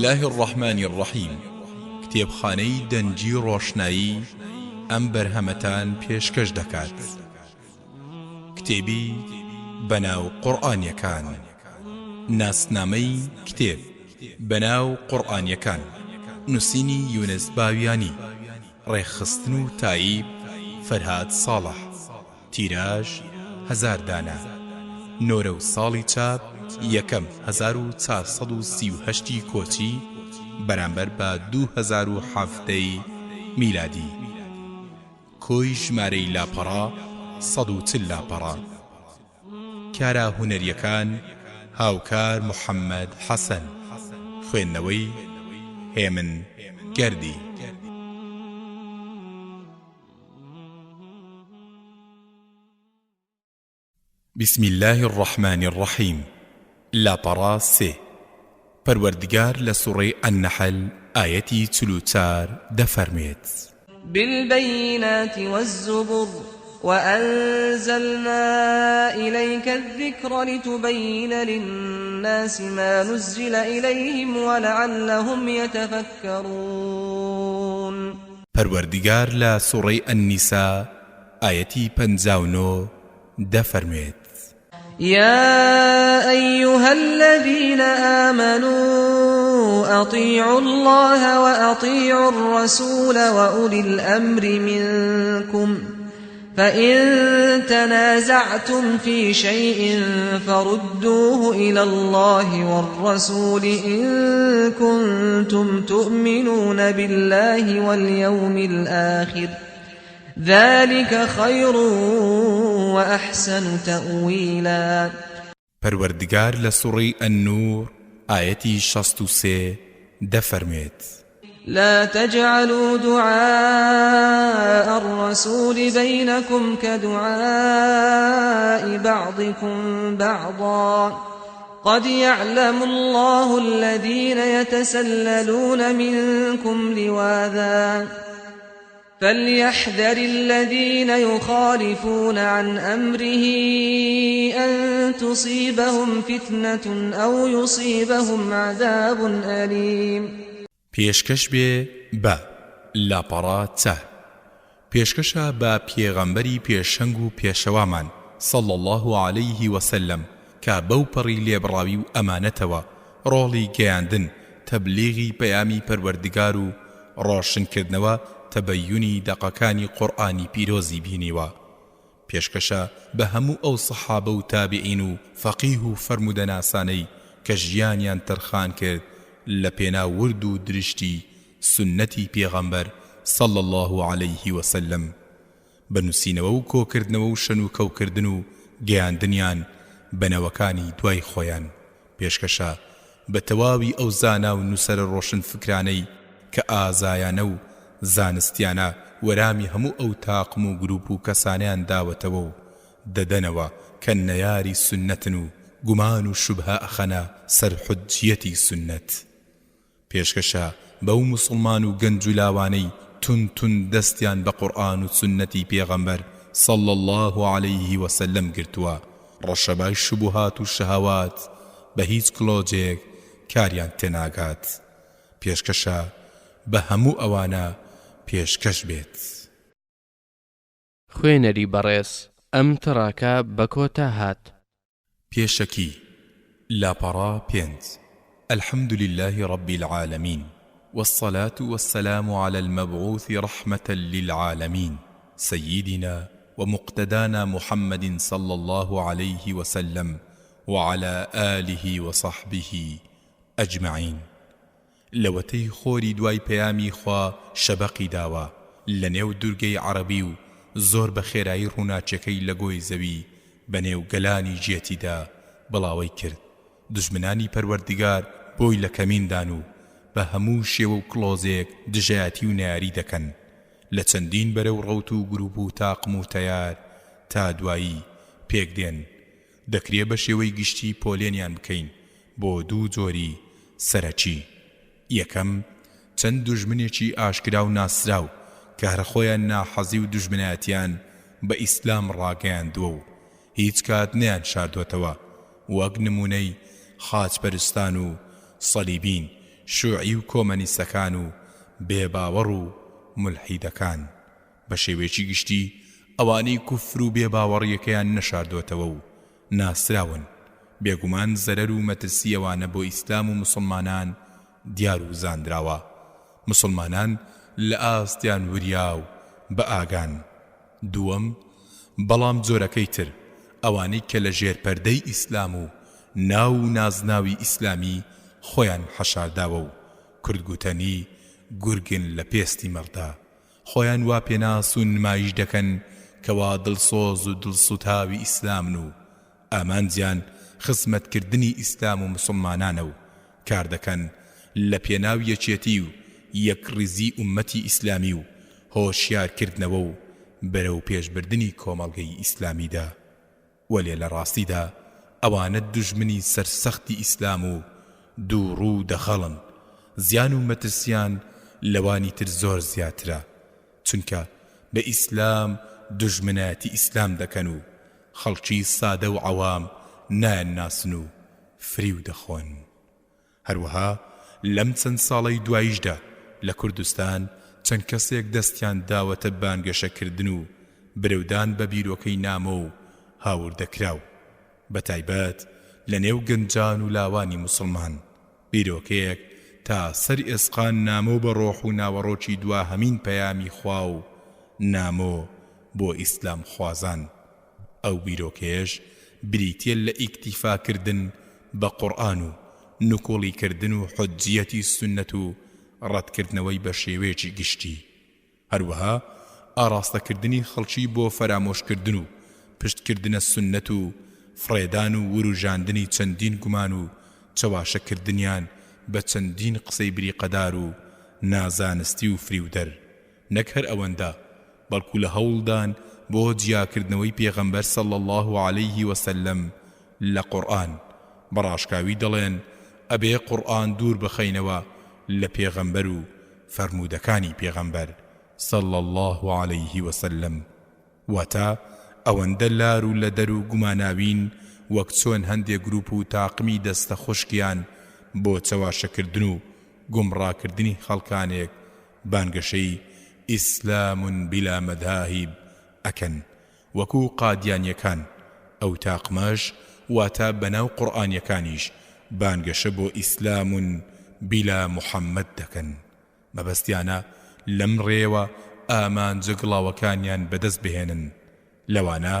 الله الرحمن الرحيم کتێبخانەی دەنجی ڕۆشنایی ئەم بەرهەمەتان پێشکەش دەکات. کتێبی بەناو قورئانیەکان، ناسنامەی کتێب بەناو قورئانیەکان، نووسینی یونس باویانی، ڕێخستن و تاییب فەرهاد ساڵح، تیراژ 1000 دانە، نۆرە و ساڵی چاپ یەکەم 1438 کۆچی بەرامبەر بە 2007 میلادی. کۆی ژمارەی لاپەڕا 140 لاپەڕا. کارە هونەریەکان هاوکار محەممەد حەسەن، خوێندنەوەی هێمن گەردی. بسم الله الرحمن الرحيم. لاپەڕا 3. پەروەردگار لە سوڕەی النەحل ئایەتی 44 دەفەرمێت: بالبينات والزبر وأنزلنا إليك الذكر لتبين للناس ما نزل إليهم ولعلهم يتفكرون. پەروەردگار لە سوڕەی النیسا ئایەتی 59 دەفەرمێت: يا أيها الذين آمنوا أطيعوا الله وأطيعوا الرسول وأولي الأمر منكم فإن تنازعتم في شيء فردوه إلى الله والرسول إن كنتم تؤمنون بالله واليوم الآخر ذلك خير وأحسن تأويلا. پەروەردگار لە سوڕەی النور ئایەتی 63 دەفەرمێت: لا تجعلوا دعاء الرسول بينكم كدعاء بعضكم بعضا قد يعلم الله الذين يتسللون منكم لواذا فليحذر الذين يخالفون عن أمره أن تصيبهم فتنة أو يصيبهم عذاب أليم. پێشکەش بێ بە لاپەڕا 4. پێشکەشە بە پێغەمبەری پێشەنگ و پێشەوامان صلى الله عليه وسلم کە بەو پەڕی لێبڕاوی و ئەمانەتەوە ڕۆڵی گەیاندن تەبلیغی پەیامی پەروەردگار و ڕۆشنکردنەوە تەبەیونی دەقەکانی قورئانی پیرۆزی بینیوە. پێشکەشە بە هەموو ئەو سەحابە و تابعین و فەقیه و فەرمودەناسانەی کە ژیانیان تەرخان کرد لە پێناورد و درشتی سنەتی پێغەمبەر صلى الله عليه وسلم، بەنووسینەوە و کۆکردنەوە و شەن و کەوکردن و گەیاندنیان بەنەوەکانی دوای خۆیان. پێشکەشە بە تەواوی ئەو زانا و نووسەرە ڕۆشن فکرانەی کە ئازایانە و زانستیانە وەرامی هەموو ئەو تاقم و گروپ و کەسانیان داوەتەوە و دەدەنەوە کە نەیاری سنەتن و گومان و شوبهە ئەخەنە سەر حجیەتی سنەت. پێشکەشە بەو موسڵمان و گەنج و لاوانەی تون دەستیان بە قورئان و سنەتی پێغەمبەر صلى الله عليه وسلم گرتووە، ڕەشەبای شوبهات و شەهەوات بە هیچ کلۆجێک کاریان تێناگات. پێشکەشە بە هەموو ئەوانە پێشکەش بێت. خوێنەری بەڕێز ئەم تڕاکە بە کۆتا هات. پێشەکی لاپەڕا 5. الحمد لله رب العالمين والصلاة والسلام على المبعوث رحمة للعالمين سيدنا ومقتدانا محمد صلى الله عليه وسلم وعلى آله وصحبه أجمعين. لەوەتەی خۆری دوای پەیامی خوا شەبەقی داوە لە نێو دورگەی عەرەبی و زۆر بە خێرایی ڕووناچەکەی لە گۆی زەوی بە نێو گەلانی جێتیدا بڵاوی کرد. دژمنانی پەروەردگار بۆی لە کەمیندان و بە هەموو شێوە و کلۆزێک دژایەتی و نەیاری دەکەن لە چەندین بەرەو ڕەوت و گروپ و تاقم و تەیار تا دوایی پێک دێن. دەکرێ بە شێوەی گشتی پۆلێنیان بکەین بۆ دوو جۆری سەرەکی. یەکەم، چەند دوژمنێکی ئاشکرا و ناسراو کە هەر خۆیان ناحەزی و دوژمنایەتیان بە ئیسلام ڕاگەیاندووە و هیچ کات نەیان شاردوێتەوە، وەک نمونەی خاچپەرستان و سەلیبین، شوعی و کۆمەنیستەکان و بێباوەڕ و ملحیدەکان بە شێوەیەکی گشتی ئەوانەی کوفر و بێباوەڕیەکەیان نەشاردۆتەوە و ناسراون بێگومان زەرەر و مەترسی ئەوانە بۆ ئیسلام و مسلمانان دیار و زاندراوە مسلمانان لە ئاستیان وریا و بە ئاگان دووەم بەڵام جۆرەکەی تر ئەوانەی کە لە ژێرپەردەی ئیسلام و ناو و نازناوی ئیسلامی خۆیان حەشارداوە و کوردگوتەنی گورگن لە پێستی مەڕدا خۆیان وا پێناس و نمایش دەکەن کەوا دڵسۆز و دڵسوتاوی ئیسلامن و ئامانجیان خزمەتکردنی ئیسلام و مسلمانانە و کار دەکەن لە پێناو یەکێتی و یەکڕیزی ئومەتی ئیسلامی و هۆشیارکردنەوە و بەرەو پێشبردنی کۆمەڵگەی ئیسلامیدا وەلێ لە ڕاستیدا ئەوانە دوژمنی سەرسەختی ئیسلام و دووڕوو دەخەڵن زیان و مەترسیان لەوانی تر زۆر زیاترە چونکە بە ئیسلام دژمنایەتی ئیسلام دەکەن و خەڵکی سادە و عەوام نایەناسن و فریو دەخۆن هەروەها لەم چەند ساڵەی دواییشدا لە کوردستان چەند کەسێک دەستیان داوەتە بانگەشەکردن و برەودان بە بیرۆکەی نامە و هاوردەکراو بەتایبەت لە نێو گەنجان و لاوانی مسلمان بیرۆکەیەک تا سەر ئێسقان نامۆ بە ڕۆح و ناوەڕۆکی دوا هەمین پەیامی خوا و نامۆ بۆ ئیسلام خوازان ئەو بیرۆکەیەش بریتیە لە ئیکتیفاکردن بە قورئان و نکۆڵیکردن و حجیەتی سنەت و ڕەتکردنەوەی بە شێوەیەکی گشتی هەروەها ئاراستەکردنی خەڵکی بۆ فەرامۆشکردن و پشتکردنە سنەت و فڕێدان و وروژاندنی چەندین گومان و چەواشەکردنیان بە چەندین قسەی بریقەدار و نازانستی و فریودەر نەک هەر ئەوەندە بەڵکو لە هەوڵدان بۆ جیاکردنەوەی پێغەمبەر صلی الله عليه وسلم لە قورئان بەڕاشکاوی دەڵێن ئەبێ قورئان دوور بخەینەوە لە پێغەمبەر و فەرموودەکانی پێغەمبەر صلی الله عليه وسلم واتە ئەوەندە لار و لە دەر و گوماناوین وەک چۆن هەندێک گروپ و تاقمی دەستە خوشکیان بۆ چەواشەکردن و گومڕاکردنی خەڵکانێک بانگەشەی ئیسلام بلا مەذاهب ئەکەن وەکو قادیانیەکان ئەو تاقمەش واتە بەناو قورئانیەکانیش بانگەشە بۆ ئیسلام بلا محەممەد دەکەن مەبەستیانە لەم ڕێوە ئامانجە گڵاوەکانیان بەدەست بهێنن لەوانە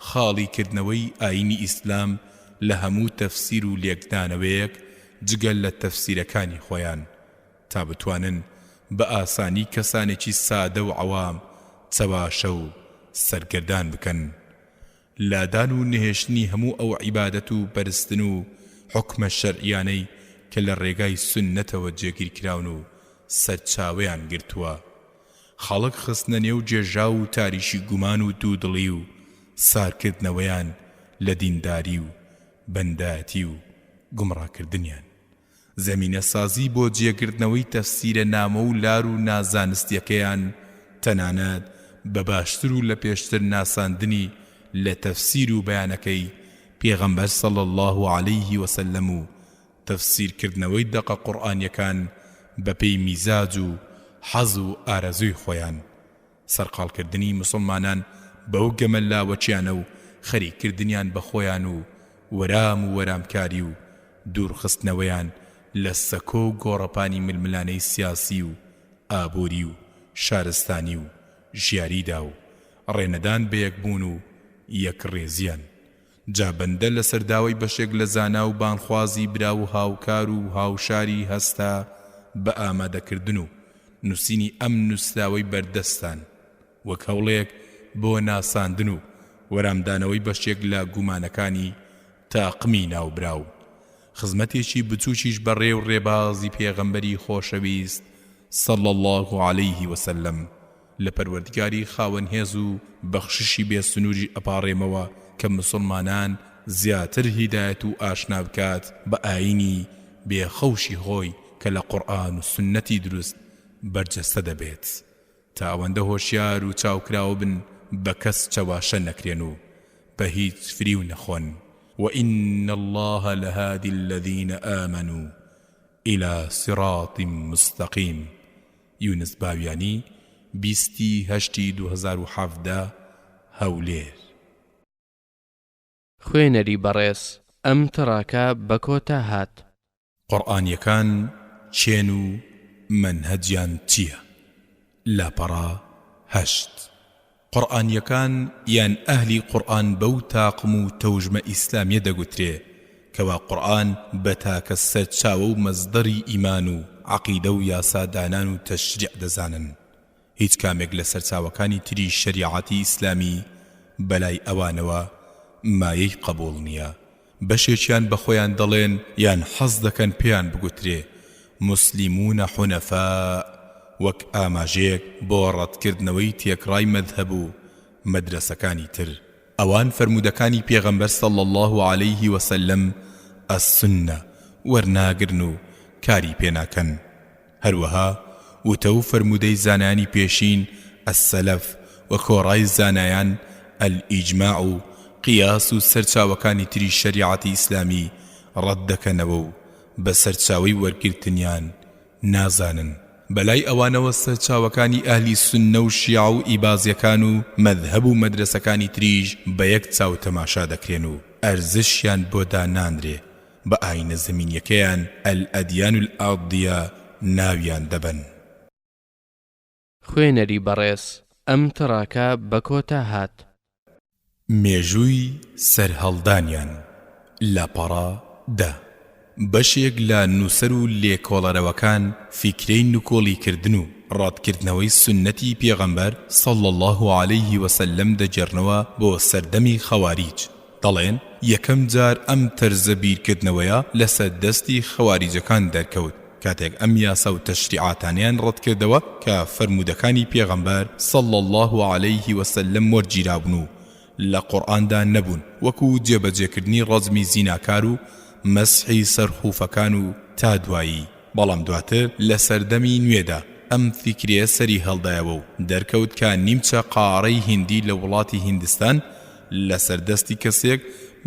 خاڵیکردنەوەی ئاینی ئیسلام لە هەموو تەفسیر و لێکدانەوەیەک جگەل لە تەفسیرەکانی خۆیان تا بتوانن بە ئاسانی کەسانێکی سادە و عەوام چەواشە و سەرگەردان بکەن لادان و نهێشتنی هەموو ئەو عیبادەت و پەرستن و حکمە شەرعیانەی کە لە ڕێگای سنەتەوە جێگیرکراون و سەرچاوەیان گرتووە خەڵک خستنە نێو جێژا و تاریشی گومان و دوودڵی و سارکردنەوەیان لە دینداری و بەندایەتی و گومڕاکردنیان زەمینە سازی بۆ جێگرتنەوەی تەفسیرە نامە و لار و نازانستیەکەیان تەنانەت بە باشتر و لە پێشتر ناساندنی لە تەفسیر و بەیانەکەی پێغەمبەر صلی الله عليه وسلم و تەفسیرکردنەوەی دەقە قورئانیەکان بەپێی میزاج و حەز و ئارەزووی خۆیان سەرقاڵکردنی مسلمانان بەو گەمەلاوەچیانە و خەریکردنیان بە خۆیان و وەرام و وەرامکاری و دوورخستنەوەیان لە سەکۆ و گۆڕەپانی ململانەی سیاسی و ئابووری و شارستانی و ژیاریدا و ڕێنەدان بەیەکبوون و یەکڕێزیان جابەندە لە سەرداوای بەشێک لە زانا و بانخوازی برا و هاوکار و هاوشاری هەستا بە ئامادەکردن و نووسینی ئەم نووسراوەی بەردەستان وەک هەوڵێک بۆ ناساندن و وەرامدانەوەی بەشێک لە گومانەکانی تاقمی ناوبراو خزمەتێکی بچووکیش بەڕێ و ڕێبازی پێغەمبەری خۆشەویست صلی الله عليه وسلم لە پەروەردگاری خاوەن هێز و بەخششی بێسنووری ئەپاڕێمەوە کە مسلمانان زیاتر هیدایەت و ئاشنا بکات بە ئاینی بێخەوشی خۆی کە لە قورئان و سنەتی دروست بەرجەستە دەبێت تا ئەوەندە هۆشیار و چاوکراوە بن بە کەس چەواشە نەکرێن و بە هیچ فریو نەخۆن وإن الله لهادي الذين آمنوا إلى صراط مستقيم. يونس باویانی 28/2017 هەولێر. خوێنەری بەڕێز ئەم تڕاکە بە کۆتا هات. قورئانیەکان چێن و مەنهەجیان چییە؟ لاپەڕا 8. قورئانیەکان یان ئەهلی قورئان بەو تاقم و تەوژمە ئیسلامیە دەگوترێ کەوا قورئان بە تاکە سەرچاوە و مەزدەری ئیمان و عەقیدە و یاسادانان و تەشریع دەزانن. هیچ کامێک لە سەرچاوەکانی تری شەریعەتی ئیسلامی بەلای ئەوانەوە مایەی قبوڵ نییە. بەشێکیان بە خۆیان دەڵێن یان حەز دەکەن پێیان بگوترێ مسلیمونە حونەفاء، وەک ئاماژەیەک بۆ ڕەتکردنەوەی تێکڕای مەذهەب و مەدرسەکانی تر. ئەوان فەرمودەکانی پێغەمبەر صلی الله عليه وسلم السنە وەرناگرن و کاری پێناکەن. هەروەها وتە و فەرمودەی زانایانی پێشین السەلەف و کۆڕای زانایان الئیجماع و قیاس و سەرچاوەکانی تری شەریعەتی ئیسلامی ڕەت دەکەنەوە و بە سەرچاوەی وەرگرتنیان نازانن. بەلای ئەوانەوە سەرچاوەکانی ئەهلی سوننە و شیعە و ئیبازیەکان و مەذهەب و مەدرسەکانی تریش بە یەک چاو تەماشا دەکرێن و ئەرزشیان بۆ داناندرێ. بە ئاینە زمینیەکەیان الئەدیان الئاردیە ناویان دەبەن. خوێنەری بەڕێز ئەم تڕاکە بە کۆتا هات. مێژووی سەرهەڵدانیان لاپەڕا 10. بەشێک لە نووسەر و لێکۆڵەرەوەکان فیکرەی نوکۆڵیکردن و ڕاتکردنەوەی سنەتی پێغەمبەر صلی الله عليه وسلم دەجێڕنەوە بۆ سەردەمی خەواریج. دەڵێن یەکەم جار ئەم تەرزە بیرکردنەوەیە لەسەر دەستی خەواریجەکان دەرکەوت کاتێک ئەم یاسا و تەشریعاتانیان ڕەتکردەوە کە فەرمودەکانی پێغەمبەر صلی الله عليه وسلم وەرگیرابوون و لە قورئاندا نەبوون، وەکو جێبەجێکردنی ڕەجمی زیناکار و مەسحی سەرخوفەکان و تا دوایی. بەڵام دواتر لە سەردەمی نوێدا ئەم فیکرێ سەری هەڵدایەوە و دەرکەوت کە نیمچە قارەی هیندی لە وڵاتی هیندستان لەسەر دەستی کەسێک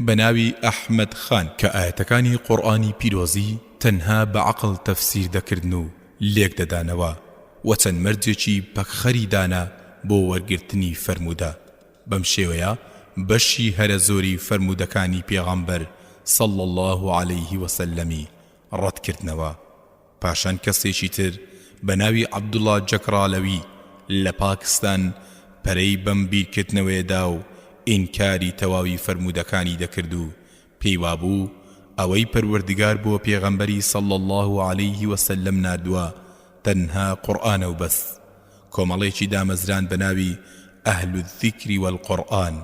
بە ناوی ئەحمەد خان کە ئاەتەکانی قورئانی پیرۆزی تەنها بە عەقڵ تەفسیر دەکردن و لێک دەدانەوە و چەند مەرجێکی پەکخەری دانا بۆ وەرگرتنی فەرمودە. بەم شێوەیە بەشی هەرە زۆری فەرمودەکانی پێغەمبەر صلی الله عليه وسلمی ڕەتکردنەوە. پاشان کەسێکی تر بە ناوی عەبدوڵڵا جەکراڵەوی لە پاکستان پەرەی بەم بیرکردنەوەیەدا و ئینکاری تەواوی فەرمودەکانی دەکرد و پێی وابوو ئەوەی پەروەردگار بۆ پێغەمبەری صلی الله عليه وسلم ناردووە تەنها قورئانە و بەس. کۆمەڵێکی دامەزران بە ناوی ئەهل الذیکر والقورئان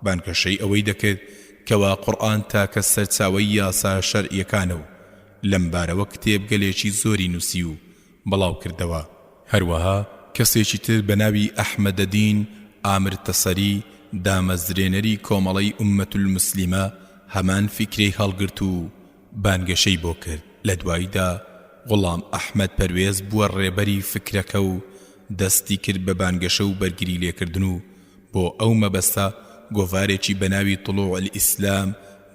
بانکەشەی ئەوەی دەکرد کەوا قورئان تاکە سەرچاوەی یاسا شەرعیەکانە و لەمبارەوە کتێب گەلێکی زۆری نووسی و بڵاو کردەوە. هەروەها کەسێکی تر بە ناوی ئەحمەدەدین ئامر تەسەری دامەزرێنەری کۆمەڵەی ئوممەت المسلیمە هەمان فیکرەی هەڵگرت و بانگەشەی بۆ کرد. لە دواییدا غوڵام ئەحمەد پەروێز بووە ڕێبەری فکرەکە و دەستی کرد بە بانگەشە و بەرگری لێکردن و بۆ ئەو مەبەستە گۆڤارێکی بە ناوی طلوع الئیسلام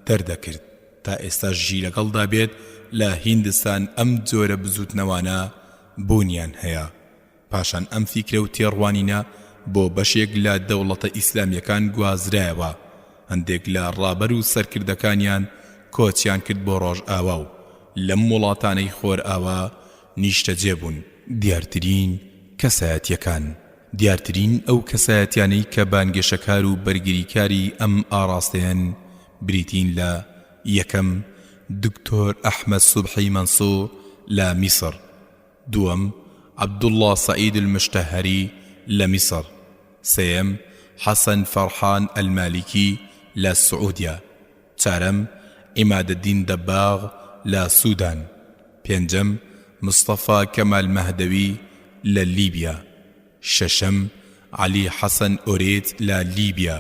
دەردەکرد تا ئێستا ژی لەگەڵدا بێت. لە هیندستان ئەم جۆرە بزوتنەوانە بوونیان هەیە. پاشان ئەم فیکرە و تێڕوانینە بۆ بەشێک لە دەوڵەتە ئیسلامیەکان گوازرایەوە. هەندێک لە ڕابەر و سەرکردەکانیان کۆچیان کرد بۆ ڕۆژ ئاوا و لەم وڵاتانەی خۆر ئاوا نیشتە جێبوون. دیارترین کەسایەتیەکان دیارترین ئەو کەسایەتیانەی کە بانگێشەکار و بەرگریکاری ئەم ئاڕاستەیان بریتین لە یەکەم دکتۆر ئەحمەد سوبحی مەنسوور لە میسر، دووەم عەبدوڵڵا سەعید المشتەهەری لە میسر، سێیەم حەسەن فەرحان ئەلمالیکی لە سعودیا، چارەم ئیمادەدین دەباغ لە سوودان، پێنجەم مستەفا کەمال مەهدەوی لە لیبیا، شەشەم عەلی حەسەن ئۆرێت لە لیبیا،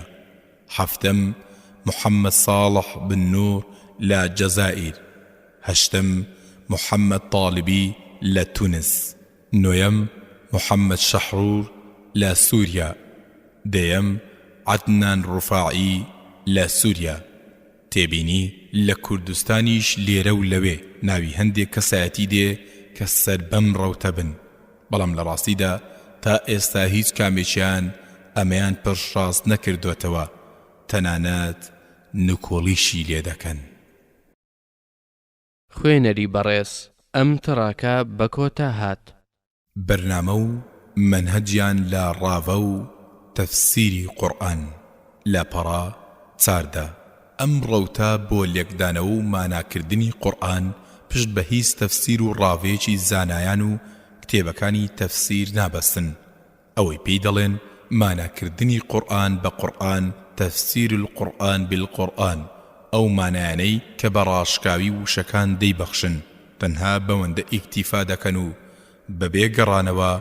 حەفتەم محەممەد ساڵح بن نور لە جەزائیر، هەشتەم محەممەد طالبی لە تونس، نۆیەم محەممەد شەحڕور لە سووریا، دەیەم عەدنان ڕوفاعی لە سووریا، تێبینی لە کوردستانیش لێرە و لەوێ ناوی هەندێک کەسایەتی دێ کە سەر بەم ڕەوتە بن، بەڵام لە ڕاستیدا تا ئێستا هیچ کامێکیان ئەمەیان پڕشڕاست نەکردوێتەوە، تەنانەت نکۆڵیشی لێ دەکەن. خوێنەری بەڕێز ئەم تڕاکە بە کۆتا هات. بەرنامە و منهەجیان لە ڕاوە و تەفسیری قورئان لە پەڕا چاردا. ئەم ڕەوتە بۆ لێکدانەوە و ماناکردنی قورئان پشت بە هیچ تەفسیر و ڕاوەیەکی زانایان و کتێبەکانی تەفسیر نابەستن. ئەوەی پێی دەڵێن ماناکردنی قورئان بە قورئان، تەفسیر القورئان بالقورئان، ئەو مانایانەی کە بە ڕاشکاوی وشەکان دەیبەخشن، تەنها بەوەندە ئیکتیفا دەکەن و بەبێ گەڕانەوە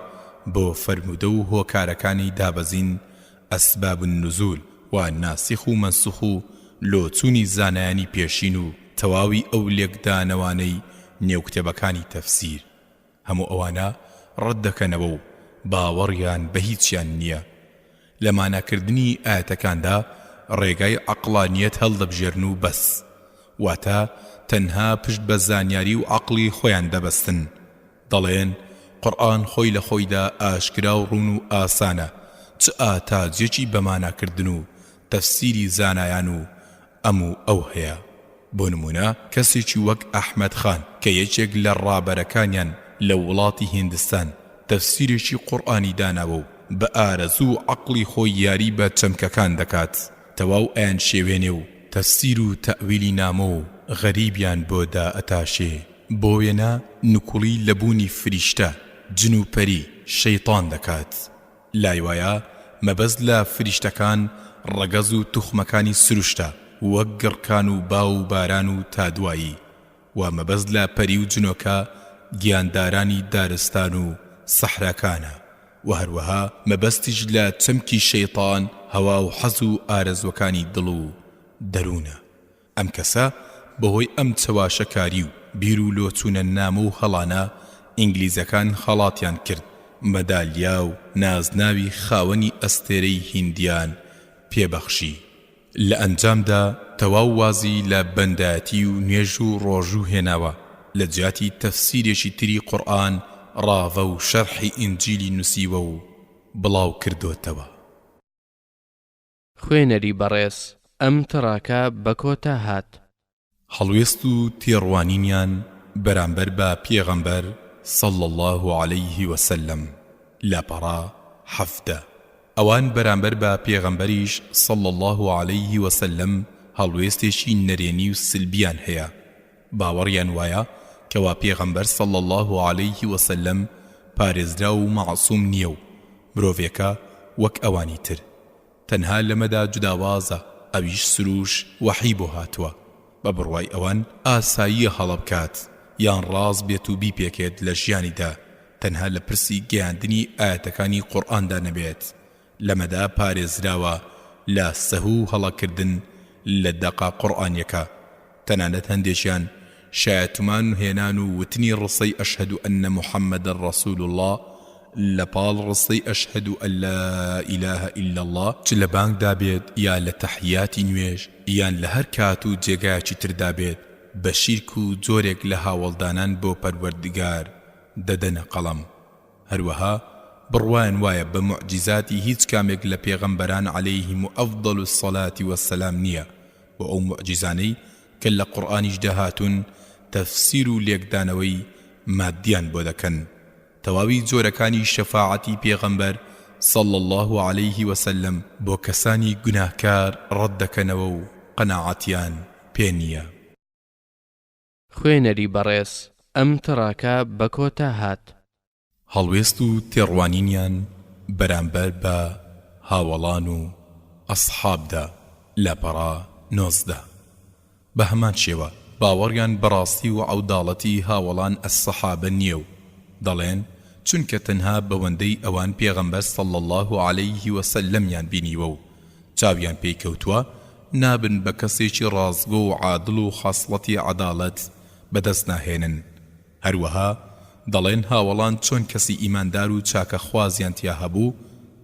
بۆ فەرموودە و هۆکارەکانی دابەزین، ئەسباب النزول و ناسخ و منسوخ و لۆچوونی زانایانی پێشین و تەواوی ئەو لێکدانەوانەی نێوکتێبەکانی تەفسیر، هەموو ئەوانە ڕەت دەکەنەوە و باوەڕیان بە هیچیان نییە. لە ماناکردنی ئاەتەکاندا ڕێگای عەقڵانیەت هەڵدەبژێرن و بەس، واتە تەنها پشت بە زانیاری و عەقڵی خۆیان دەبەستن. دەڵێن قورئان خۆی لە خۆیدا ئاشکرا و ڕوون و ئاسانە، چ ئاتاجێکی بە ماناکردن و تەفسیری زانایان و ئەموو ئەو هەیە. بۆ نمونە کەسێکی وەک ئەحمەد خان کە یەکێک لە ڕابەرەکانیان لە وڵاتی هیندستان تەفسیرێکی قورئانی داناوە و بە ئارەزوو عەقڵی خۆی یاری بە چەمکەکان دەکات، تەواو ئەیان شێوێنێ و تەفسیر و تەئویلی نامۆ و غەریبیان بۆ دائەتاشێ. بۆ وێنە نکوڵی لەبوونی فریشتە، جن و پەری، شەیطان دەکات. لای وایە مەبەست لە فریشتەکان ڕەگەز و توخمەکانی سروشتە، وەک گڕکان و باو و باران و تادوایی، و مەبەست لە پەری و جنۆکە گیاندارانی دارستان و سەحراکانە، و هەروەها مەبەستیش لە چەمکی شەیطان هەوا و حەز و ئارەزوەکانی دڵ و دەروونە. ئەم کەسە بەهۆی ئەم چەواشەکاری و بیر و لۆچوونە نامە و هەڵانە ئینگلیزەکان خەڵاتیان کرد، مەدالیا و نازناوی خاوەنی ئەستێرەی هیندیان پێبەخشی. لە ئەنجامدا تەواو وازی لە بەندایەتی و نوێژ و ڕۆژوو هێناوە، لە جیاتی تەفسیرێکی تری قورئان ڕاوە و شەرحی ئینجیلی نووسیوە و بڵاو کردوتەوە. خوێنەری بەڕێز ئەم تڕاکە بە کۆتا هات. هەڵوێست و تێڕوانینیان بەرامبەر بە پێغەمبەر صلى الله عليه وسلم لە پەڕا 17. ئەوان بەرامبەر بە پێغەمبەریش صلى الله عليه وسلم هەڵوێستێکی نەرێنی و سلبیان هەیە. باوەڕیان وایە کەوا پێغەمبەر صلى الله عليه وسلم پارێزرا و مەعسووم نییە و مرۆڤێکە وەک ئەوانی تر، تەنها لەمەدا جوداوازە، ئەویش سروش وەحی بۆ هاتووە، بە بڕوای ئەوان ئاساییە هەڵە بکات یان ڕاست بێت و بیپێکێت لە ژیانیدا، تەنها لە پرسی گەیاندنی ئاەتەکانی قورئاندا نەبێت. لەمەدا پارێزراوە لە سەهوو هەڵەکردن لە دەقا قورئانیەکە، تەنانەت هەندێکیان شایەتمان هێنان و وتنی ڕسەی ئەشهەدو ئەنە محەممەدە ڕەسوول الله لەپاڵ ڕسەی ئەشهەدو ئەن لا ئیلاهە ئیلا الله، چ لە بانگدا بێت یا لە تەحیاتی نوێژ یان لە هەر کات و جێگایەکی تردا بێت، بە شیرک و جۆرێک لە هاوڵدانان بۆ پەروەردگار دەدەنە قەڵەم. هەروەها بڕوایان وایە بە موعجیزاتی هیچ کامێک لە پێغەمبەران عەلەیهیم ئەفضەل الصەلاتی وەسسەلام نییە، و ئەو موعجیزانەی کە لە قورئانیش دەهاتون تەفسیر و لێکدانەوەی مادیان بۆ دەکەن. تەواوی جۆرەکانی شەفاعەتی پێغەمبەر صلى الله عليه وسلم بۆ کەسانی گوناهکار ڕەت دەکەنەوە و قەناعەتیان پێ نییە. خوێنەری بەڕێز ئەم تڕاکە بە کۆتا هات. هەڵوێست و تێڕوانینیان بەرامبەر بە هاوڵان و ئەسحابدا لە پەڕا 19. بە هەمان شێوە باوەڕیان بەڕاستی و عەوداڵەتی هاوڵان ئەسسەحابە نییە و دەڵێن چونکە تەنها بەوەندەی ئەوان پێغەمبەر صلى الله عليه وسلم یان بینیوە و چاویان پێی کەوتووە، نابن بە کەسێکی ڕازگۆ و عادڵ و خاصڵەتی عەداڵەت بەدەست ناهێنن. هەروەها دەڵێن هاوڵان چۆن کەسی ئیماندار و چاکە خوازیان تیا هەبوو،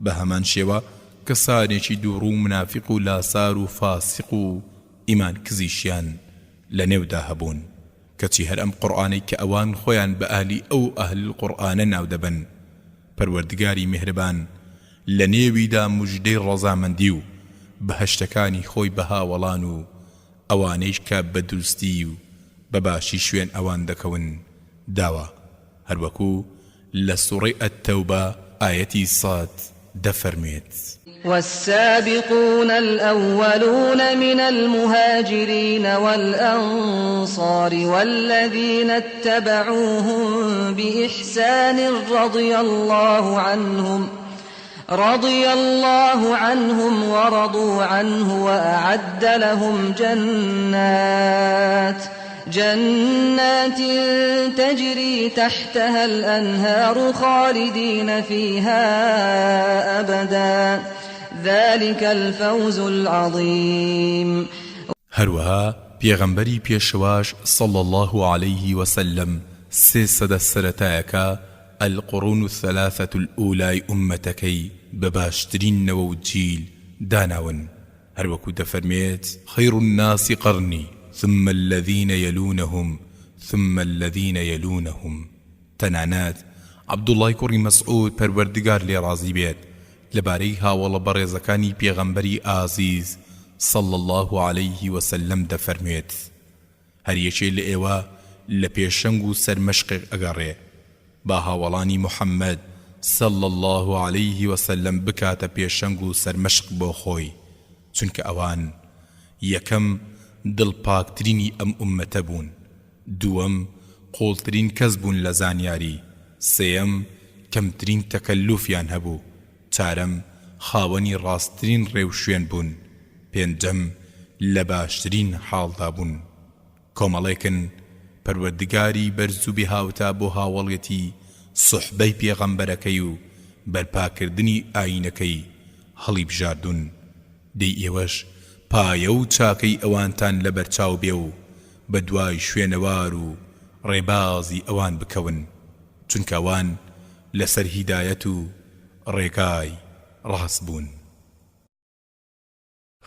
بە هەمان شێوە کەسانێکی دووڕوو منافق و لاسار و فاسق و ئیمان کزیشیان لە نێودا هەبوون کەچی هەر ئەم قورئانەی کە ئەوان خۆیان بە ئاهلی ئەو ئەهل قورئانە ناو دەبن پەروەردگاری میهرەبان لە نێویدا موژدەی ڕەزامەندی و بەهەشتەکانی خۆی بە هاوڵان و ئەوانەیش کە بە دروستی و بەباشی شوێن ئەوان دەکەون داوە هەروەکو لە سوڕەی ئەتتەوبە ئایەتی ساد دەفەرمێت والسابقون الأولون من المهاجرين والأنصار والذين اتبعوهم بإحسان رضي الله عنهم ورضوا عنه وأعد لهم جنات تجري تحتها الأنهار خالدين فيها أبدا ذلك الفوز العظيم هروها پیغمبری پیشواش صلى الله عليه وسلم سيسد سرتايكا القرون الثلاثة الأولى أمتكي بباشترين نووجيل داناون هروكو دفرميت خير الناس قرني ثم الذين يلونهم ثم الذين يلونهم تنانات عبد الله كوري مسعود پروردگار لي رازي بيت لباري هاوڵە بەڕێزەکانی پێغەمبەری ئازیز صلى الله عليه وسلم دەفەرمێت هەر یەکێ لە ئێوە لە پێشەنگ و سەرمەشقێک ئەگەڕێ با هاوڵانی محەممەد صلى الله عليه وسلم بکاتە پێشەنگ و سەرمەشق بۆ خۆی چونکە ئەوان یەکەم دڵپاکترینی ئەم ئوممەتە بوون دووەم قوڵترین کەس بوون لە زانیاری سێەم کەمترین تەکەلوفیان هەبوو چارەم خاوەنی ڕاستترین ڕێو شوێن بوون پێنجەم لە باشترین حاڵدا بوون کۆمەڵێکن پەروەردگاری بەرزوبی هاوتا بۆ هاوڵێتی سوحبەی پێغەمبەرەکەی و بەرپاکردنی ئاینەکەی هەڵی بژاردون دەی ئێوەش پایە و چاکەی ئەوانتان لەبەرچاو بێ و بە دوای شوێنەوار و ڕێبازی ئەوان بکەون چونکە ئەوان لەسەر هیدایەت و ڕێگای ڕاست بوون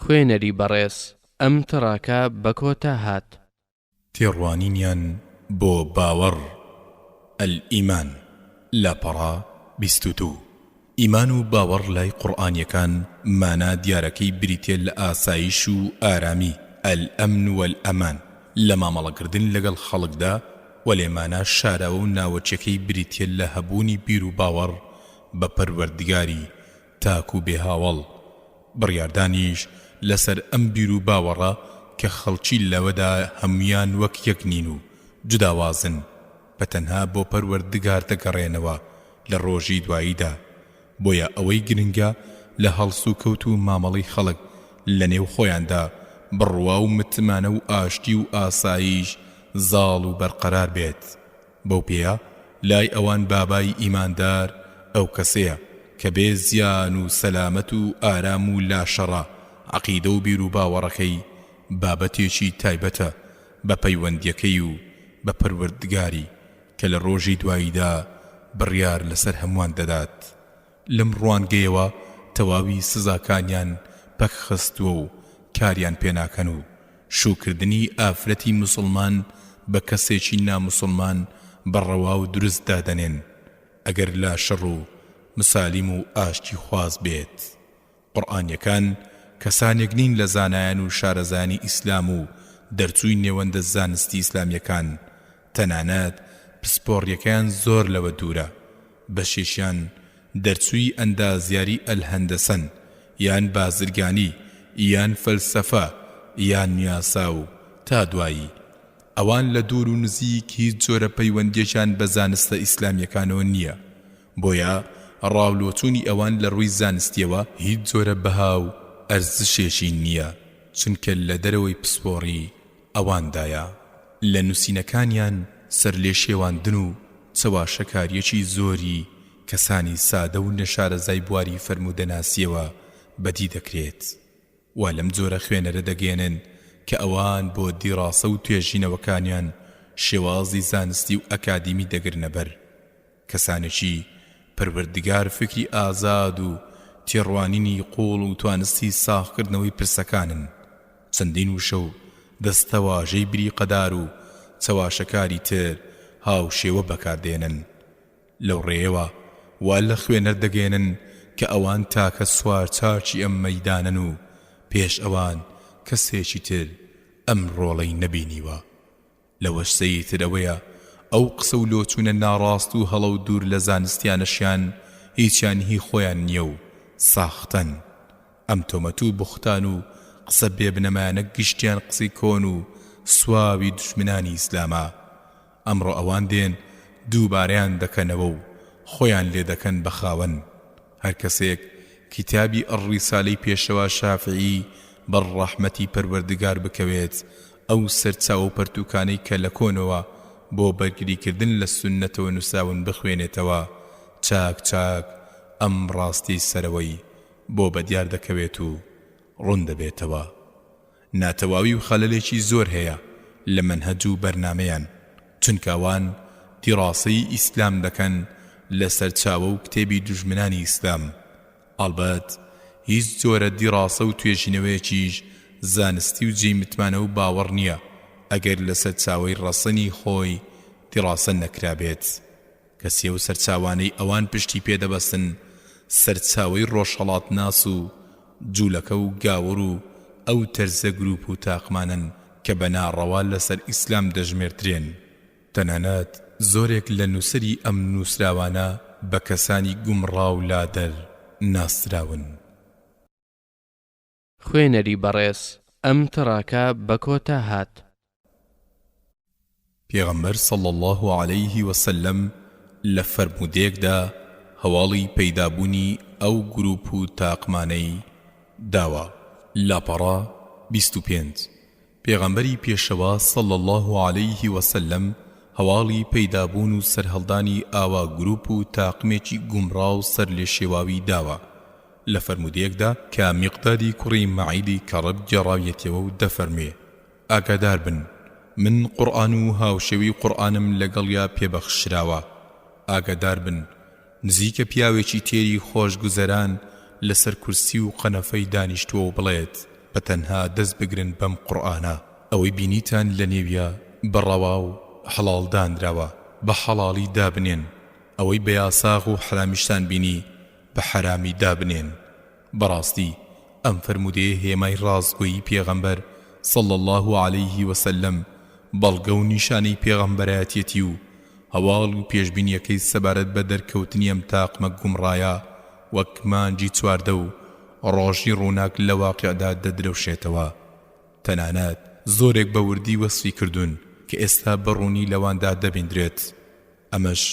خوێنەری بەڕێز ئەم تڕاکە بە کۆتا هات تێڕوانینیان بۆ باوەڕ الئیمان لاپەڕا 22 ئیمان و باوەڕ لای قورئانیەکان مانا دیارەکەی بریتێ لە ئاسایش و ئارامی الئەمن والئەمان لە مامەڵەکردن لەگەڵ خەڵکدا و لێمانە شاراوە و ناوەچەکەی بریتێ لە هەبوونی بیر و باوەڕ بە پەروەردگاری تاک و بێهاوڵ بڕیاردانیش لەسەر ئەم بیر و باوەڕە کە خەڵکی لەوەدا هەمویان وەک یەک نین و جوداوازن بەتەنها بۆ پەروەردگار دەگەڕێنەوە لە ڕۆژی دواییدا بۆیە ئەوەی گرنگە لە هەڵس و کەوت و مامەڵەی خەڵک لە نێو خۆیاندا بڕوا و متمانە و ئاشتی و ئاسایش زاڵ و بەرقەرار بێت بەو پێیە لای ئەوان بابای ئیماندار ئەو کەسەیە کە بێ زیان و سەلامەت و ئارام و لاشەڕە عەقیدە و بیر و باوەڕەکەی بابەتێکی تایبەتە بە پەیوەندیەکەی و بە پەروەردگاری کە لە ڕۆژی دواییدا بڕیار لەسەر هەمووان دەدات لەم ڕوانگەیەوە تەواوی سزاکانیان پەکخستووە و کاریان پێناکەن و شوکردنی ئافرەتی موسڵمان بە کەسێکی ناموسڵمان بەڕەوا و دروست دادەنێن ئەگەر لا شەڕ و مسالیم و ئاشتی خواز بێت قورئانیەکان کەسانێک نین لە زانایان و شارەزانی ئیسلام و دەرچووی نێوەندە زانستی ئیسلامیەکان تەنانەت پسپۆڕیەکەیان زۆر لەوە دوورە بەشێشیان دەرچووی ئەندازیاری ئەلهەندەسەن یان بازرگانی یان فەلسەفە یان نیاسا و تا دوایی ئەوان لە دوور و نزیک هیچ جۆرە پەیوەندیەکان بە زانستە ئیسلامیەکانەوە نییە بۆیە ڕاولۆچوونی ئەوان لە ڕووی زانستیەوە هیچ جۆرە بەها و ئەرزشێکی نییە چونکە لە دەرەوەی پسپۆڕی ئەواندایە لە نووسینەکانیان سەر لێ شێواندن و چەواشەکاریەکی زۆری کەسانی سادە و نەشارەزای بواری فەرموودەناسیەوە بەدی دەکرێت وا لەم جۆرە خوێنەرە دەگەێنن کە ئەوان بۆ دیڕاسە و توێژینەوەکانیان شێوازی زانستی و ئەکادیمی دەگرنە بەر کەسانێکی پەروەردگار فکری ئازاد و تێڕوانینی قوڵ و توانستی ساغکردنەوەی پرسەکانن چەندین وشە و دەستەواژەی بری قەدار و چەواشەکاری تر هاو شێوە بەکاردێنن لەو ڕێەوە وا لە خوێنەر دەگەێنن کە ئەوان تاکە سوار چاچی ئەم مەیدانن و پێش ئەوان کەسێکی تر ئەم ڕۆڵەی نەبینیوە لەوەش سەیتر ئەوەیە ئەو قسە و لۆچوونە ناڕاست و هەڵە و دوور لە زانستیانەشیان هیچیان هی خۆیان نییە و ساختن ئەم تۆمەت و بوختان و قسە بێبنەمانە گشتیان قسەی کۆن و سواوی دژمنانی ئیسلامە ئەمڕۆ ئەوان دێن دووبارەیان دەکەنەوە و خۆیان لێ دەکەن بە خاوەن هەر کەسێک کتابی ئەڕیسالەی پێشەوە شافعی بەڕ ڕەحمەتی پەروەردگار بکەوێت ئەو سەرچاوە و پەرتوکانەی کە لە کۆنەوە بۆ بەرگریکردن لە سونەتەوە نووساون بخوێنێتەوە چاک چاک ئەم ڕاستی سەرەوەی بۆ بەدیار دەکەوێت و ڕوون دەبێتەوە ناتەواوی و خەلەلێکی زۆر هەیە لە مەنهەج و بەرنامەیان چونکەوان دیڕاسەی ئیسلام دەکەن لە سەرچاوە و کتێبی دوژمنانی ئیسلام ئەڵبەت هیچ جۆرە دیڕاسە و توێژینەوەیەکیش زانستی و جێی متمانە و باوەڕ نییە ئەگەر لە سەرچاوەی ڕەسەنی خۆی دیڕاسە نەکرابێت کەسیە و سەرچاوانەی ئەوان پشتی پێدەبەستن سەرچاوەی ڕۆژهەڵات ناس و جوولەکە و گاور و ئەو تەرزە گروپ و تاقمانن کە بە ناڕەوا لەسەر ئیسلام دەژمێردرێن تەنانەت زۆرێک لە نووسری ئەم نووسراوانە بە کەسانی گومڕا و لادەر ناسراون خوێنەری بەڕێز ئەم تڕاکە بە کۆتا هات پێغەمبەر صلی الله عليه وسلم لە فەرمودەیەکدا هەواڵی پەیدابوونی ئەو گروپ و تاقمانەی داوە لاپەڕا 25 پێغەمبەری پێشەوە صلی الله عليه وسلم هەواڵی پەیدابوون و سەرهەڵدانی ئاوا گروپ و تاقمێکی گومڕا و سەر لێ شێواوی داوە لە فەرمودەیەکدا کە میقدادی کوڕی مەعیدی کەڕب گێڕاویەتەوە و دەفەرمێ ئاگادار بن من قورئان و هاوشێوی قورئانم لەگەڵیا پێبەخشراوە ئاگادار بن نزیکە پیاوێکی تێری خۆشگوزەران لەسەر کورسی و قەنەفەی دانیشتووە و بڵێت بە تەنها دەست بگرن بەم قورئانە ئەوەی بینیتان لە نێویە بەڕەوا و حەڵاڵ دانراوە بە حەڵاڵی دابنێن ئەوەی بە یاساغ و حرامیشتان بینی بە حرامی دابنێن بەڕاستی ئەم فەرمودەیە هێمای ڕاستگۆیی پێغەمبەر صلی الله عليه وسلم بەڵگە و نیشانەی پێغەمبەرایەتیەتی و هەواڵ و پێشبینیەکەی سەبارەت بە دەرکەوتنی ئەم تاقمە گومڕایە وەک مانجی چواردە و ڕۆژی ڕووناک لە واقعدا دەدرەوشێتەوە تەنانەت زۆرێک بە وردی وەسفی کردوون کە ئێستا بەڕوونی لەواندا دەبیندرێت ئەمەش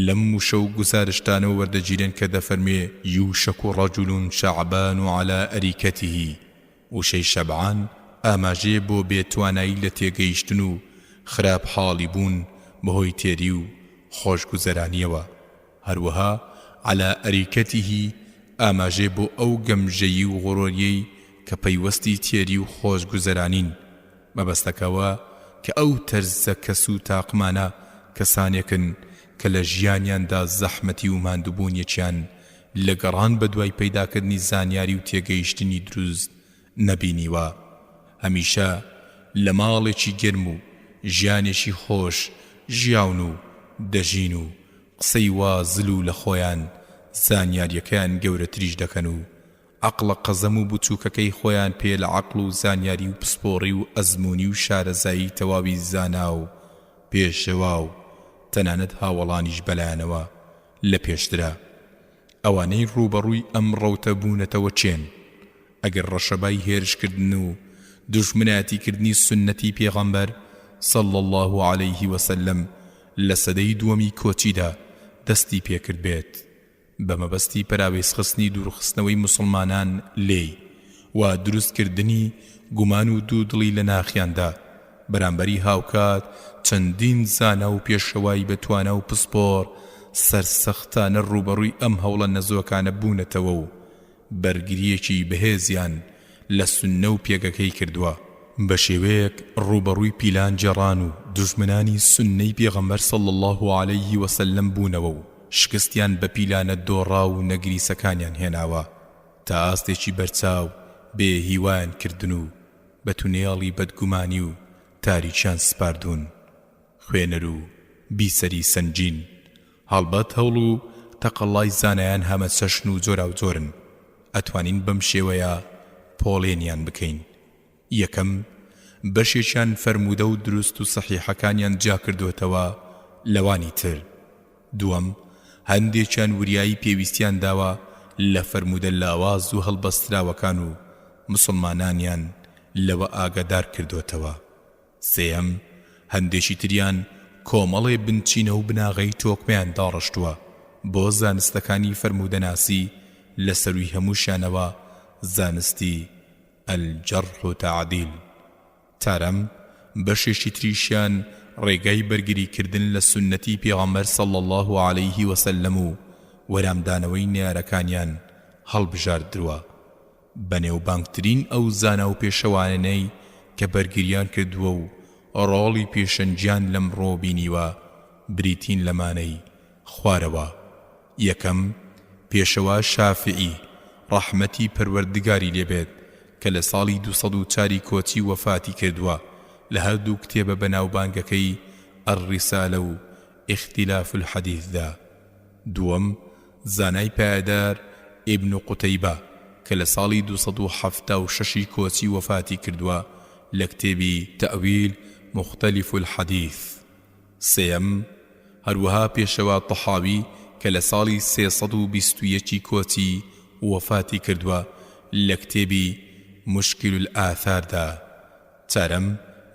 لەم وشە و گزارشتانەوە وەردەگیرێن کە دەفەرمێ یوشەک ڕەجوڵ شەعبان عەلا ئەریکەتیه وشەی شەبعان ئاماژەیە بۆ بێتوانایی لە تێگەیشتن و خراپ حاڵی بوون بەهۆی تێری و خۆشگوزەرانیەوە هەروەها عەلا ئەریکەتیه ئاماژێ بۆ ئەو گەمژەیی و غڕۆریەی کە پەیوەستی تێری و خۆشگوزەرانین مەبەستەکەوە کە ئەو تەرزە کەس و تاقمانە کەسانێکن کە لە ژیانیاندا زەحمەتی و ماندووبوونیەکیان لە گەڕان بە دوای پەیداکردنی زانیاری و تێگەیشتنی دروست نەبینیوە هەمیشە لە ماڵێکی گرم و ژیانێکی خۆش ژیاون و دەژین و قسەی وازل و لە خۆیان زانیاریەکەیان گەورەتریش دەکەن و عەقڵە قەزەم و بچووکەکەی خۆیان پێ لە عەقڵ و زانیاری و پسپۆڕی و ئەزموونی و شارەزایی تەواوی زانا و پێشەوا و تەنانەت هاوڵانیش بەلایەنەوە لە پێشترا ئەوانەی ڕوبەڕووی ئەم ڕەوتە بوونەتەوە چێن ئەگەر ڕەشەبای هێرشکردن و دوژمنایەتیکردنی سنەتی پێغەمبەر صلی الله عليه وسلم لە سەدەی دووەمی کۆچیدا دەستی پێکرد بێت بە مەبەستی پەراوێزخستنی دوورخستنەوەی موسڵمانان لێی و دروستکردنی گومان و دوودڵی لە ناخیاندا بەرامبەری هاوکات چەندین زانا و پێشەوای بەتوانە و پسپۆر سەرسەختانە ڕوبەڕووی ئەم هەوڵە نەزۆکانە بوونەتەوە و بەرگریەکی بەهێزیان لە سونە و پێگەکەی کردووە بە شێوەیەک ڕوبەڕووی پیلان جێڕان و دوژمنانی سنەی پێغەمبەر صلی الله عليه وسلم بوونەوە و شکستیان بە پیلانە دۆڕا و نەگریسەکانیان هێناوە تا ئاستێکی بەرچاو بێ هیوایان کردن و بە تونێڵی بەدگومانی و تاریکیان سپاردوون. خوێنەر و بیسەری سەنجین هەڵبەت هەوڵ و تەقەڵای زانایان هەمە چەشن و جۆرا و جۆرن. ئەتوانین بەم شێوەیە پۆڵێنیان بکەین. یەکەم بەشێکیان فەرموودە و دروست و سەحیحەکانیان جا کردوێتەوە لەوانی تر. دووەم هەندێکیان وریایی پێویستیان داوە لە فەرموودە لاواز و هەڵبەستراوەکان و مسلمانانیان لەوە ئاگادار کردوێتەوە. سێەم هەندێکی تریان کۆمەڵێ بنچینە و بناغەی تۆکمەیان داڕشتووە بۆ زانستەکانی فەرموودەناسی لە سەروی هەمووشیانەوە زانستی الجەرح و تعدیل. چارەم بەشێکی تریشیان ڕێگای بەرگریکردن لە سنەتی پێغەمبەر صلی الله عليه وسلم و وەرامدانەوەی نیارەکانیان هەڵبژاردرووە. بەنێوبانگترین ئەو زانا و پێشەوانەی کە بەرگریان کردووە و ڕۆڵی پێشەنجیان لەمڕۆ بینیوە بریتین لەمانەی خوارەوە. یەکەم پێشەوا شافعی ڕەحمەتی پەروەردگاری لێبێت کە لە ساڵی 204 کۆچی وەفاتی کردووە لە هەردوو کتێبە بەناوبانگەکەی الرسالە و اختلاف الحەدیثدا. دووەم زانای پایدار ئیبن قوتەیبە کە لە ساڵی 276 کۆچی وەفاتی کردووە لە کتێبی تەئویل مختلف الحەدیث. سێەم هەروەها پێشەوا تەحاوی کە لە ساڵی 321 کۆچی وەفاتی کردووە لە کتێبی مشکل الآثاردا. چارەم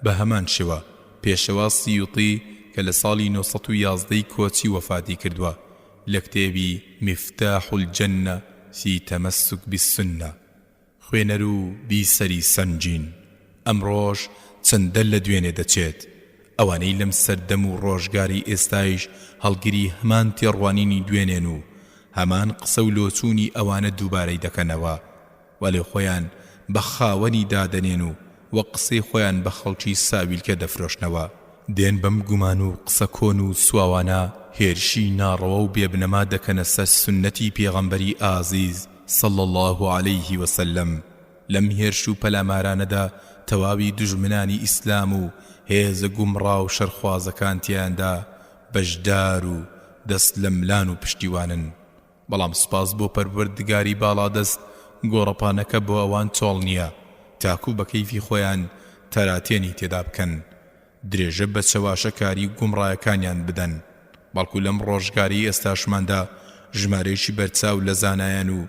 بە هەمان شێوە پێشەوا سیوطی کە لە ساڵی 911 کۆچی وەفاتی کردووە لە کتێبی مفتاح الجنة في تمسك بالسنة. خوێنەر و بیسەری سەنجین ئەمڕۆژ چەندە لە دوێنێ دەچێت. ئەوانەی لەم سەردەم و ڕۆژگاری ئێستایش هەڵگیری هەمان تێڕوانینی دوێنێن و هەمان قسە و لۆچوونی ئەوانە دووبارەی دەکەنەوە وەلێ خۆیان بە خاوەنی دادەنێن و وە قسەی خۆیان بە خەڵکی ساویلکە دەفرۆشنەوە. دێن بەم گومان و قسە کۆن و سواوانە هێرشی ناڕەوە و بێبنەما دەکەنە سەر سنەتی پێغەمبەری ئازیز صلی الله عليه وسلم. لەم هێرش و پەلامارانەدا تەواوی دژمنانی ئیسلام و هێزە گومڕا و شەرخوازەکانتیاندا بەشدار و دەست لە ملان و پشتیوانن. بەڵام سپاس بۆ پەروەردگاری باڵادەست گۆڕەپانەکە بۆ ئەوان چۆڵ نییە تاکو بە کەیفی خۆیان تەراتێنی تێدا بکەن درێژە بە چەواشەکاری گومڕایەکانیان بدەن. بەڵکو لەم ڕۆژگاری ئێستاشماندا ژمارەیەکی بەرچاو لە زانایان و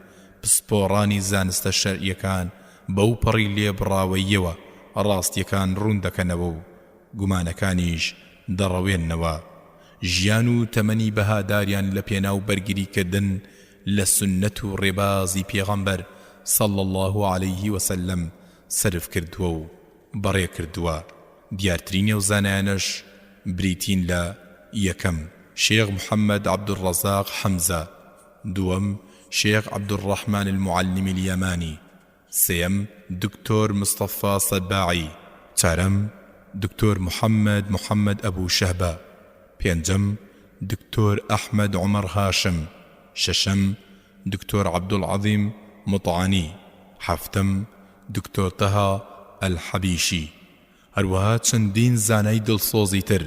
پسپۆڕانی زانستە شەرعیەکان بەو پەڕی لێبڕاوەیەوە ڕاستیەکان ڕوون دەکەنەوە و گومانەکانیش دەڕەوێننەوە. ژیان و تەمەنی بەهاداریان لە پێناو بەرگریکردن لە سنەت و ڕێبازی پێغەمبەر صلی الله عليه وسلم سرف کردووە و بەڕێ کردووە. دیارترین ئەو زانایانش بریتین لە یەکەم شێخ محەممەد عەبدوڕەزاق حەمزە، دووەم شێخ عەبدوڕەحمان المعلمی اليەمانی، سێەم دکتۆر مستەفا سەباعی، چارەم دکتۆر محەممەد ئەبوو شەهبە، پێنجەم دکتۆر ئەحمەد عومەر هاشم، شەشەم دکتۆر عەبدوڵعەظیم مطعانی، حەفتەم دکتۆر تەها ئەلحەبیشی. هەروەها چەندین زانای دڵسۆزی تر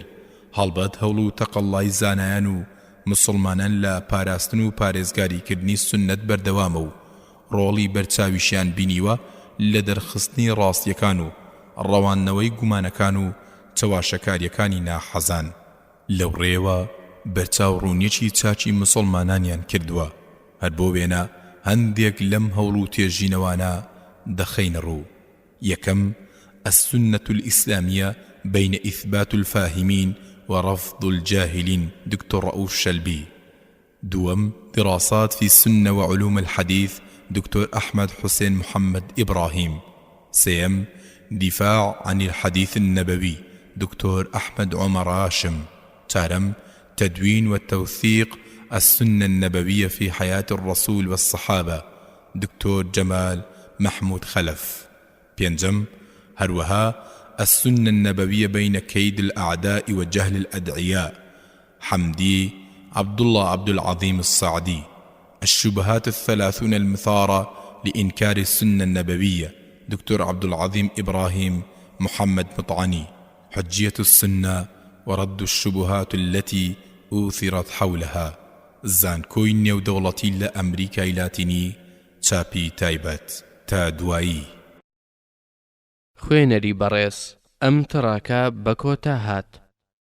هەڵبەت هەوڵ و تەقەڵای زانایان و مسلمانان لە پاراستن و پارێزگاریکردنی سنەت بەردەوامە و ڕۆڵی بەرچاویشیان بینیوە لە دەرخستنی ڕاستیەکان و ڕەوانەوەی گومانەکان و چەواشەکاریەکانی ناحەزان. لەو ڕێوە بەرچاو ڕوونیەکی چاچی مسلمانانیان کردووە، هەر بۆ وێنە هەندێک لەم هەوڵ و تێژینەوانە دەخەینە ڕوو. یەکەم السنة الإسلامية بين إثبات الفاهمين ورفض الجاهلين دكتور رؤوف شلبي. دوم دراسات في السنة وعلوم الحديث دكتور أحمد حسين محمد إبراهيم. سيم دفاع عن الحديث النبوي دكتور أحمد عمر هاشم. تارم تدوين والتوثيق السنة النبوية في حياة الرسول والصحابة دكتور جمال محمود خلف. بينجم هروها السنة النبوية بين كيد الأعداء وجهل الأدعياء حمدي عبد الله عبد العظيم الصعدي. الشبهات الثلاثون المثارة لإنكار السنة النبوية دكتور عبد العظيم إبراهيم محمد مطعني، حجية السنة ورد الشبهات التي أوثرت حولها، زانکۆی نێودەوڵەتی لە ئەمریکای لاتینی، چاپی تایبەت تا دوایی. خوێنەری بەڕێز ئەم تڕاکە بە کۆتا هات.